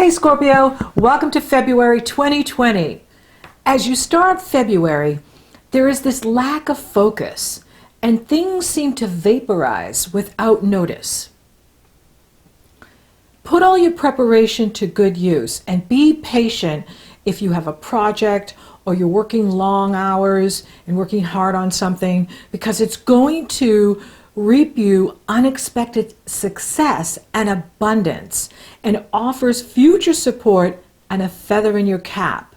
Hey Scorpio, welcome to February 2020. As you start February, there is this lack of focus and things seem to vaporize without notice. Put all your preparation to good use and be patient if you have a project or you're working long hours and working hard on something, because it's going to reap you unexpected success and abundance and offers future support and a feather in your cap.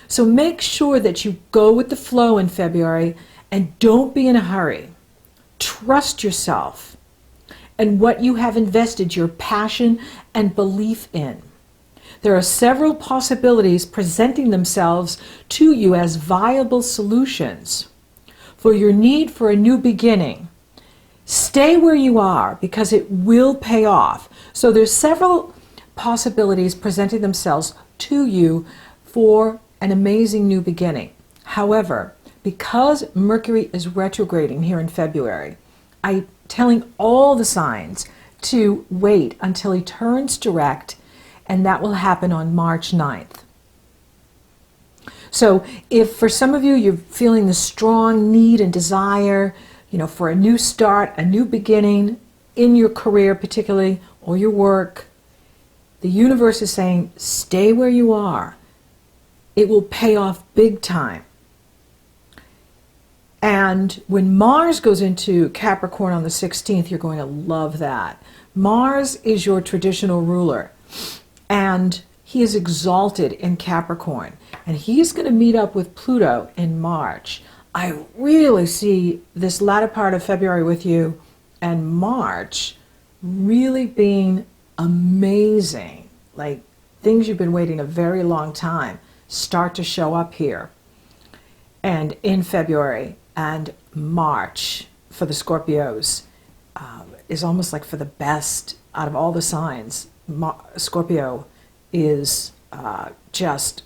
So make sure that you go with the flow in February and don't be in a hurry. Trust yourself and what you have invested your passion and belief in. There are several possibilities presenting themselves to you as viable solutions for your need for a new beginning. Stay where you are because it will pay off. So there's several possibilities presenting themselves to you for an amazing new beginning. However, because Mercury is retrograding here in February, I'm telling all the signs to wait until he turns direct, and that will happen on March 9th. So if for some of you, you're feeling the strong need and desire, for a new start, a new beginning in your career particularly, or your work, the universe is saying, stay where you are. It will pay off big time. And when Mars goes into Capricorn on the 16th, you're going to love that. Mars is your traditional ruler, and he is exalted in Capricorn, and he's going to meet up with Pluto in March. I really see this latter part of February with you and March really being amazing. Like things you've been waiting a very long time start to show up here. And in February and March for the Scorpios is almost like for the best out of all the signs. Scorpio is just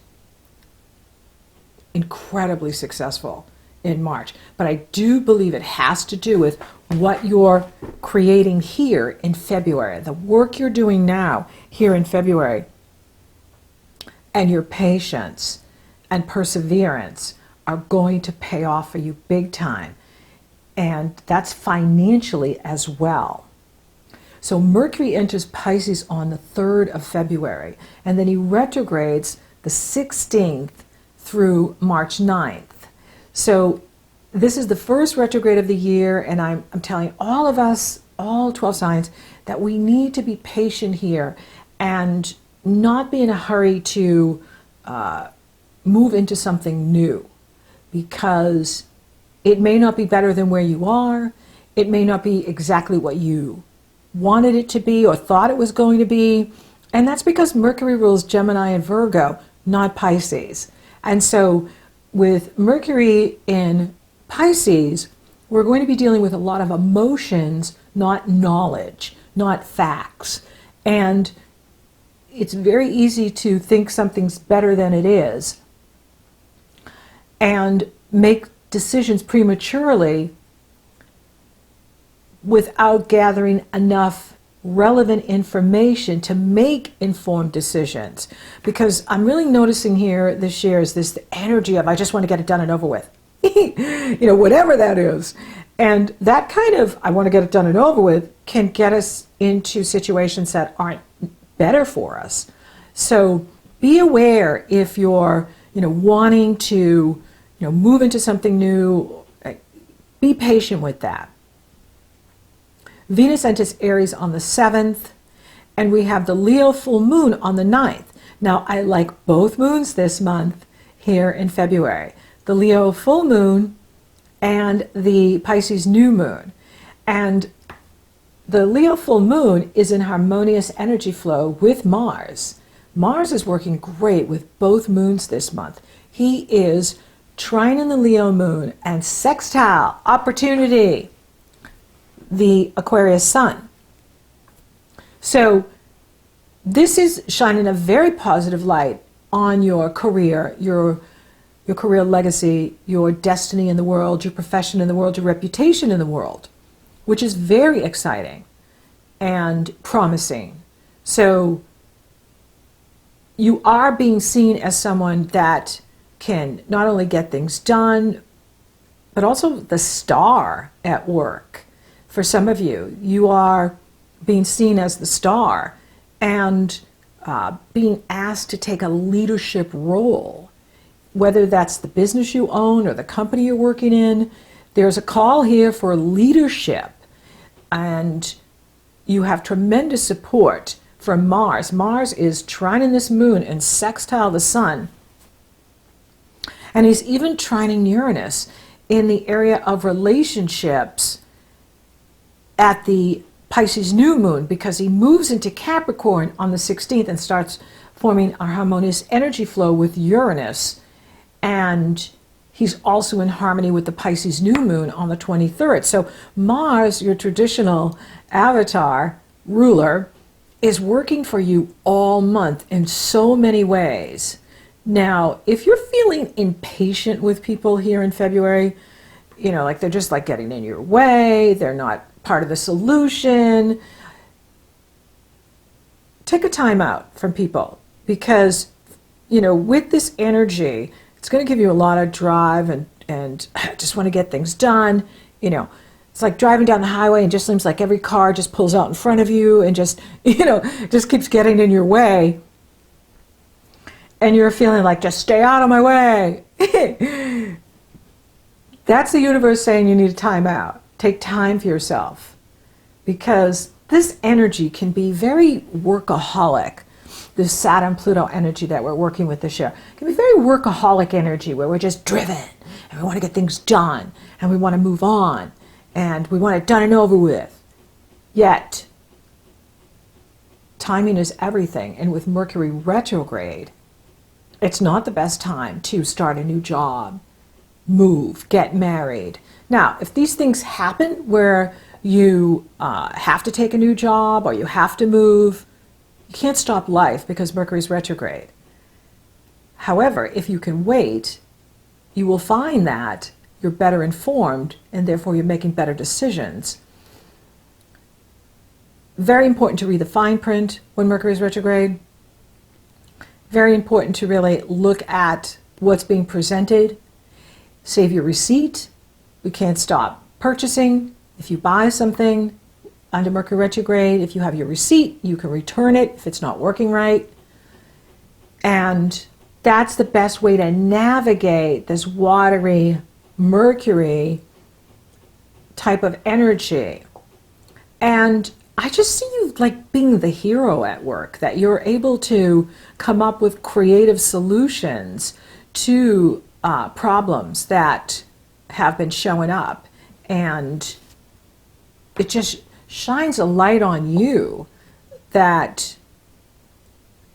incredibly successful in March. But I do believe it has to do with what you're creating here in February, the work you're doing now here in February, and your patience and perseverance are going to pay off for you big time. And that's financially as well. So Mercury enters Pisces on the 3rd of February, and then he retrogrades the 16th through March 9th. So this is the first retrograde of the year, and I'm telling all of us, all 12 signs, that we need to be patient here and not be in a hurry to move into something new, because it may not be better than where you are. It may not be exactly what you wanted it to be or thought it was going to be. And that's because Mercury rules Gemini and Virgo, not Pisces. And so with Mercury in Pisces, we're going to be dealing with a lot of emotions, not knowledge, not facts. And it's very easy to think something's better than it is and make decisions prematurely without gathering enough relevant information to make informed decisions. Because I'm really noticing here this year is this energy of I just want to get it done and over with. Whatever that is. And that kind of I want to get it done and over with can get us into situations that aren't better for us. So be aware if you're wanting to move into something new. Be patient with that. Venus enters Aries on the 7th, and we have the Leo full moon on the 9th. Now, I like both moons this month here in February, the Leo full moon and the Pisces new moon. And the Leo full moon is in harmonious energy flow with Mars. Mars is working great with both moons this month. He is trining the Leo moon and sextile, opportunity, the Aquarius sun. So this is shining a very positive light on your career, your career legacy, your destiny in the world, your profession in the world, your reputation in the world, which is very exciting and promising. So you are being seen as someone that can not only get things done, but also the star at work. For some of you, you are being seen as the star and being asked to take a leadership role, whether that's the business you own or the company you're working in. There's a call here for leadership, and you have tremendous support from Mars. Mars is trining this moon and sextile the sun, and he's even trining Uranus in the area of relationships at the Pisces new moon, because he moves into Capricorn on the 16th and starts forming a harmonious energy flow with Uranus. And he's also in harmony with the Pisces new moon on the 23rd. So Mars, your traditional avatar ruler, is working for you all month in so many ways. Now, if you're feeling impatient with people here in February, you know, like they're just like getting in your way, they're not part of the solution, take a time out from people, because, you know, with this energy, it's going to give you a lot of drive and just want to get things done. You know, it's like driving down the highway and just seems like every car just pulls out in front of you and just, you know, just keeps getting in your way. And you're feeling like, just stay out of my way. That's the universe saying you need a time out. Take time for yourself, because this energy can be very workaholic. This Saturn-Pluto energy that we're working with this year can be very workaholic energy, where we're just driven and we want to get things done and we want to move on and we want it done and over with. Yet, timing is everything. And with Mercury retrograde, it's not the best time to start a new job, move, get married. Now, if these things happen where you have to take a new job or you have to move, you can't stop life because Mercury's retrograde. However, if you can wait, you will find that you're better informed and therefore you're making better decisions. Very important to read the fine print when Mercury's retrograde. Very important to really look at what's being presented. Save your receipt. We can't stop purchasing. If you buy something under Mercury retrograde, if you have your receipt, you can return it if it's not working right. And that's the best way to navigate this watery Mercury type of energy. And I just see you like being the hero at work, that you're able to come up with creative solutions to problems that have been showing up. And it just shines a light on you that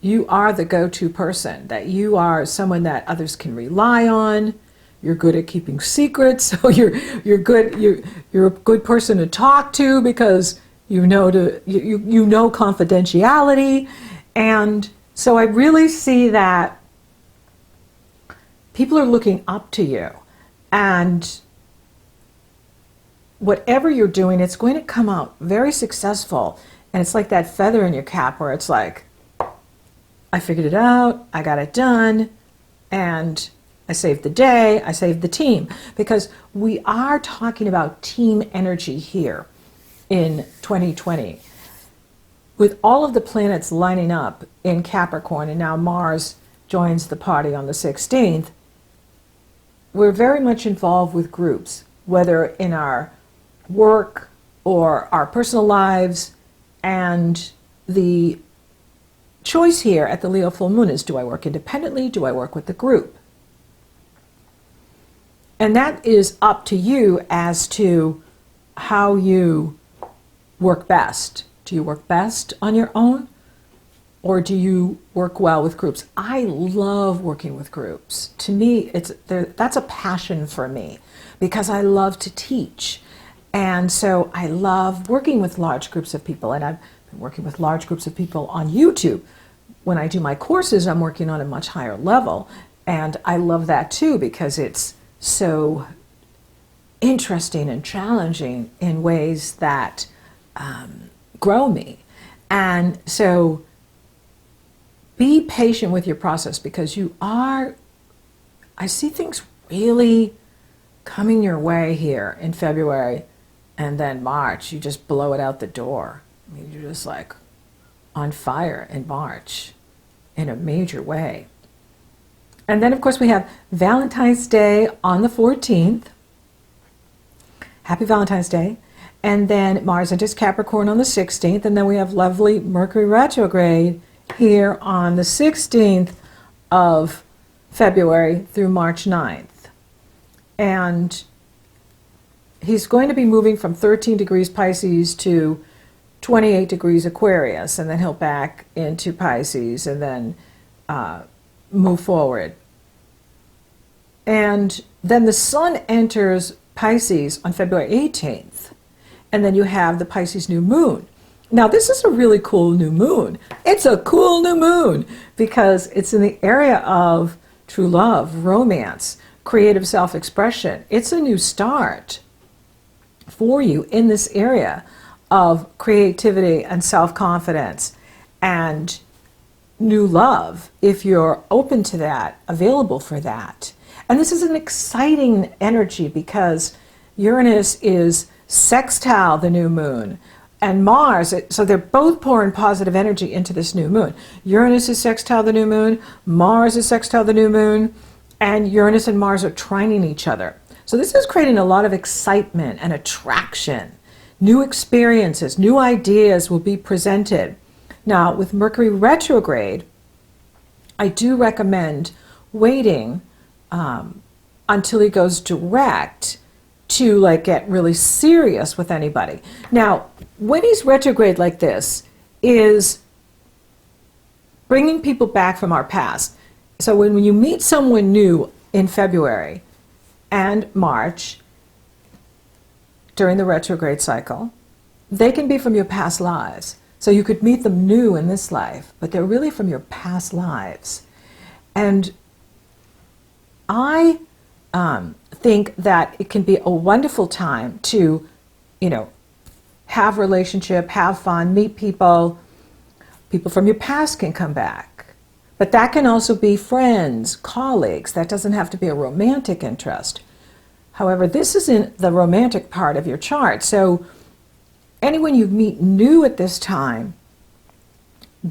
you are the go-to person, that you are someone that others can rely on. You're good at keeping secrets, so you're a good person to talk to, because you know confidentiality. And so I really see that people are looking up to you, and whatever you're doing, it's going to come out very successful. And it's like that feather in your cap where it's like, I figured it out, I got it done, and I saved the day, I saved the team. Because we are talking about team energy here in 2020. With all of the planets lining up in Capricorn, and now Mars joins the party on the 16th, we're very much involved with groups, whether in our work or our personal lives. And the choice here at the Leo full moon is, do I work independently? Do I work with the group? And that is up to you as to how you work best. Do you work best on your own, or do you work well with groups? I love working with groups. To me, that's a passion for me, because I love to teach. And so I love working with large groups of people, and I've been working with large groups of people on YouTube. When I do my courses, I'm working on a much higher level, and I love that too, because it's so interesting and challenging in ways that grow me. And so be patient with your process, because I see things really coming your way here in February, and then March, you just blow it out the door. I mean, you're just like on fire in March in a major way. And then, of course, we have Valentine's Day on the 14th. Happy Valentine's Day. And then Mars enters Capricorn on the 16th. And then we have lovely Mercury retrograde here on the 16th of February through March 9th. And he's going to be moving from 13 degrees Pisces to 28 degrees Aquarius. And then he'll back into Pisces and then move forward. And then the Sun enters Pisces on February 18th. And then you have the Pisces new moon. Now, this is a really cool new moon. It's a cool new moon because it's in the area of true love, romance, creative self-expression. It's a new start for you in this area of creativity and self-confidence and new love, if you're open to that, available for that. And this is an exciting energy because Uranus is sextile the new moon, and Mars, so they're both pouring positive energy into this new moon. Uranus is sextile the new moon, Mars is sextile the new moon, and Uranus and Mars are trining each other. So this is creating a lot of excitement and attraction. New experiences, new ideas will be presented. Now, with Mercury retrograde, I do recommend waiting until he goes direct to get really serious with anybody. Now, when he's retrograde like this, is bringing people back from our past. So when you meet someone new in February and March during the retrograde cycle, they can be from your past lives. So you could meet them new in this life, but they're really from your past lives. And I think that it can be a wonderful time to, have relationship, have fun, meet people. People from your past can come back. But that can also be friends, colleagues. That doesn't have to be a romantic interest. However, this is in the romantic part of your chart. So anyone you meet new at this time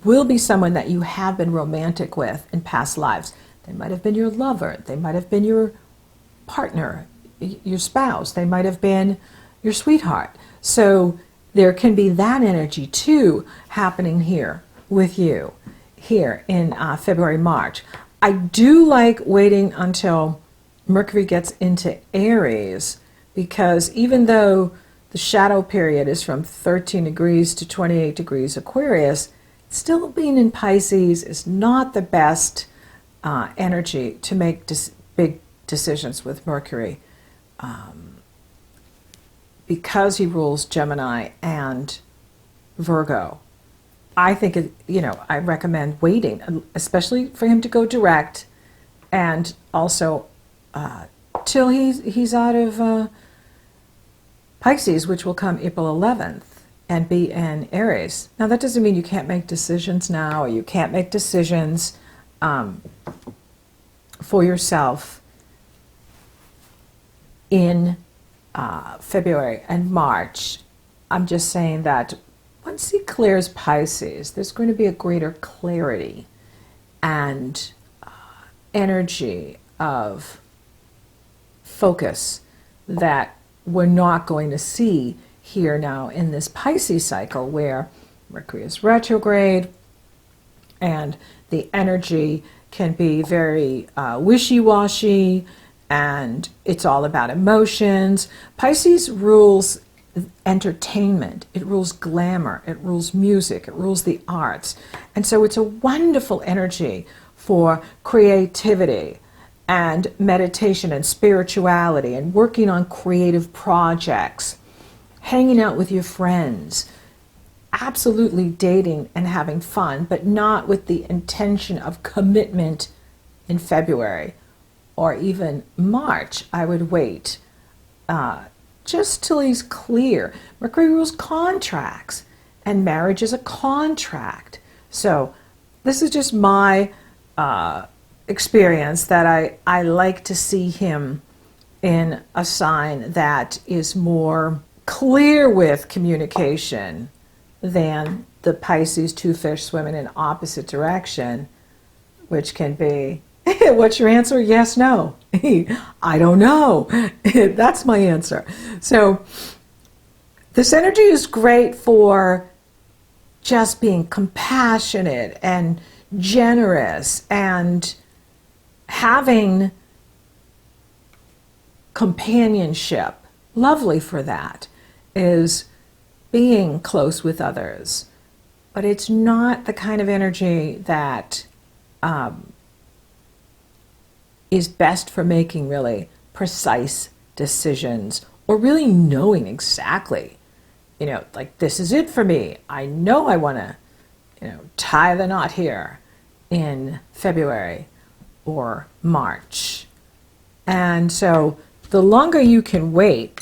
will be someone that you have been romantic with in past lives. They might have been your lover. They might have been your partner, your spouse. They might have been your sweetheart. So there can be that energy too happening here with you here in February, March. I do like waiting until Mercury gets into Aries, because even though the shadow period is from 13 degrees to 28 degrees Aquarius, still being in Pisces is not the best energy to make big decisions with Mercury, because he rules Gemini and Virgo. I think I recommend waiting, especially for him to go direct, and also till he's out of Pisces, which will come April 11th, and be in Aries. Now, that doesn't mean you can't make decisions now, or you can't make decisions for yourself in February and March. I'm just saying that once he clears Pisces, there's going to be a greater clarity and energy of focus that we're not going to see here now in this Pisces cycle, where Mercury is retrograde and the energy can be very wishy-washy, and it's all about emotions. Pisces rules entertainment, it rules glamour, it rules music, it rules the arts. And so it's a wonderful energy for creativity and meditation and spirituality and working on creative projects, hanging out with your friends, absolutely dating and having fun, but not with the intention of commitment in February or even March. I would wait just till he's clear. Mercury rules contracts, and marriage is a contract. So this is just my experience, that I like to see him in a sign that is more clear with communication than the Pisces two fish swimming in opposite direction, which can be, what's your answer? Yes, no. I don't know. That's my answer. So this energy is great for just being compassionate and generous and having companionship. Lovely for that is being close with others. But it's not the kind of energy that is best for making really precise decisions or really knowing exactly, like, this is it for me. I know I want to, tie the knot here in February or March. And so the longer you can wait,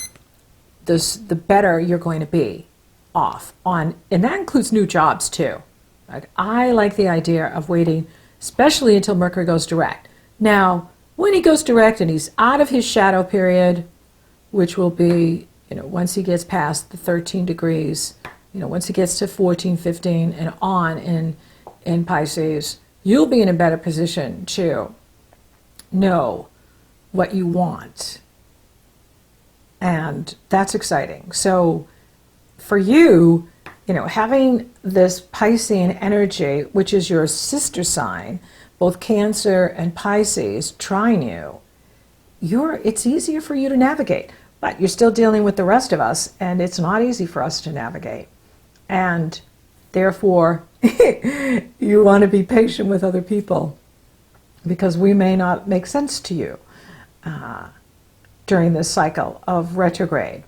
the better you're going to be off on, and that includes new jobs too. Like, I like the idea of waiting, especially until Mercury goes direct. Now, when he goes direct and he's out of his shadow period, which will be, once he gets past the 13 degrees, once he gets to 14, 15 and on in Pisces, you'll be in a better position to know what you want. And that's exciting. So for you, having this Piscean energy, which is your sister sign, both Cancer and Pisces trine you, it's easier for you to navigate. But you're still dealing with the rest of us, and it's not easy for us to navigate. And therefore, you want to be patient with other people, because we may not make sense to you during this cycle of retrograde.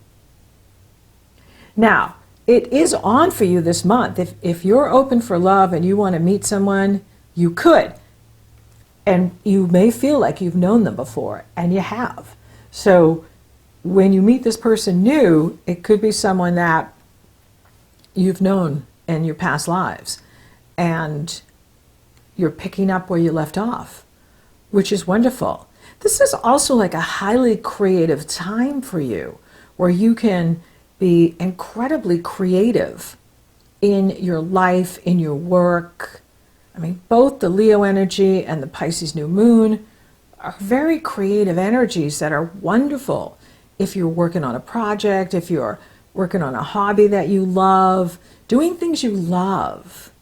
Now, it is on for you this month. If you're open for love and you want to meet someone, you could. And you may feel like you've known them before, and you have. So when you meet this person new, it could be someone that you've known in your past lives, and you're picking up where you left off, which is wonderful. This is also like a highly creative time for you, where you can be incredibly creative in your life, in your work. I mean, both the Leo energy and the Pisces new moon are very creative energies that are wonderful if you're working on a project, if you're working on a hobby that you love. Doing things you love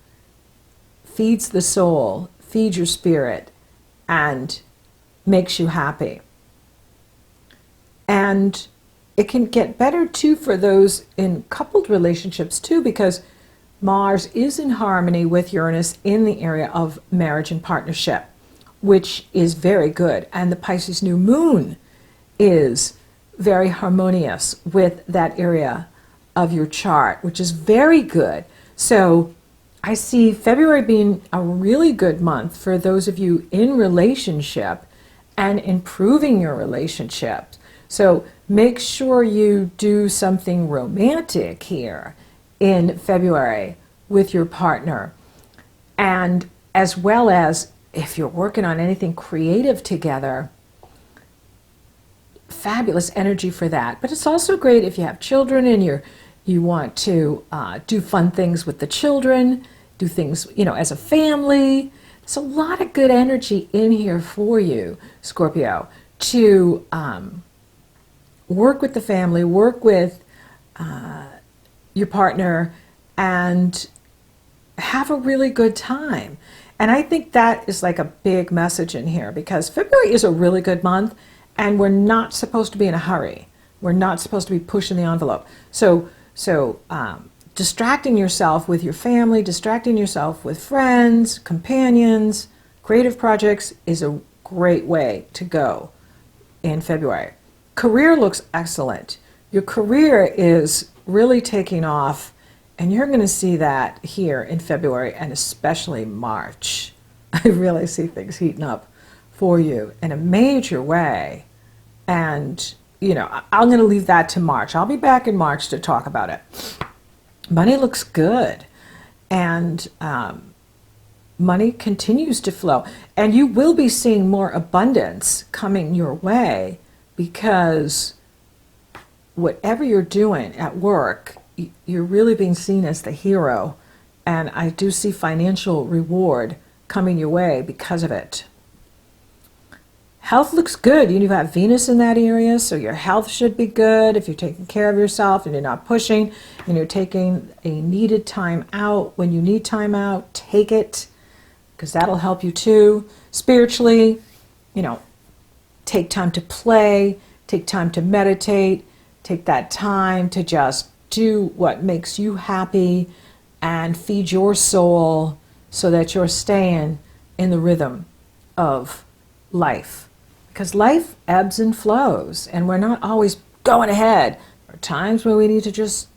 feeds the soul, feeds your spirit, and makes you happy. And it can get better too for those in coupled relationships too, because Mars is in harmony with Uranus in the area of marriage and partnership, which is very good. And the Pisces new moon is very harmonious with that area of your chart, which is very good. So I see February being a really good month for those of you in relationship and improving your relationships. So make sure you do something romantic here in February with your partner. And as well as if you're working on anything creative together, fabulous energy for that. But it's also great if you have children and you want to do fun things with the children, do things, as a family. There's a lot of good energy in here for you, Scorpio, to work with the family, work with your partner, and have a really good time. And I think that is like a big message in here, because February is a really good month, and we're not supposed to be in a hurry. We're not supposed to be pushing the envelope. So distracting yourself with your family, distracting yourself with friends, companions, creative projects is a great way to go in February. Career looks excellent. Your career is really taking off, and you're going to see that here in February and especially March. I really see things heating up for you in a major way. And, I'm going to leave that to March. I'll be back in March to talk about it. Money looks good. And money continues to flow. And you will be seeing more abundance coming your way, because whatever you're doing at work, you're really being seen as the hero. And I do see financial reward coming your way because of it. Health looks good. You have Venus in that area, so your health should be good if you're taking care of yourself and you're not pushing and you're taking a needed time out. When you need time out, take it, because that'll help you too. Spiritually, take time to play, take time to meditate, take that time to just do what makes you happy and feed your soul so that you're staying in the rhythm of life. Because life ebbs and flows, and we're not always going ahead. There are times where we need to just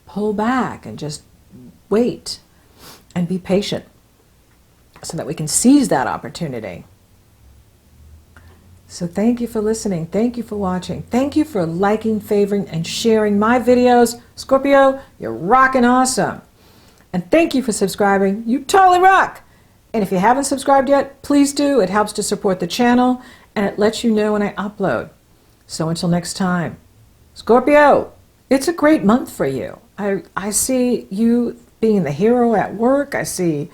pull back and just wait and be patient so that we can seize that opportunity. So thank you for listening. Thank you for watching. Thank you for liking, favoring, and sharing my videos. Scorpio, you're rocking awesome. And thank you for subscribing. You totally rock. And if you haven't subscribed yet, please do. It helps to support the channel, and it lets you know when I upload. So until next time, Scorpio, it's a great month for you. I see you being the hero at work. I see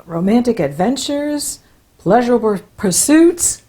romantic adventures, pleasurable pursuits.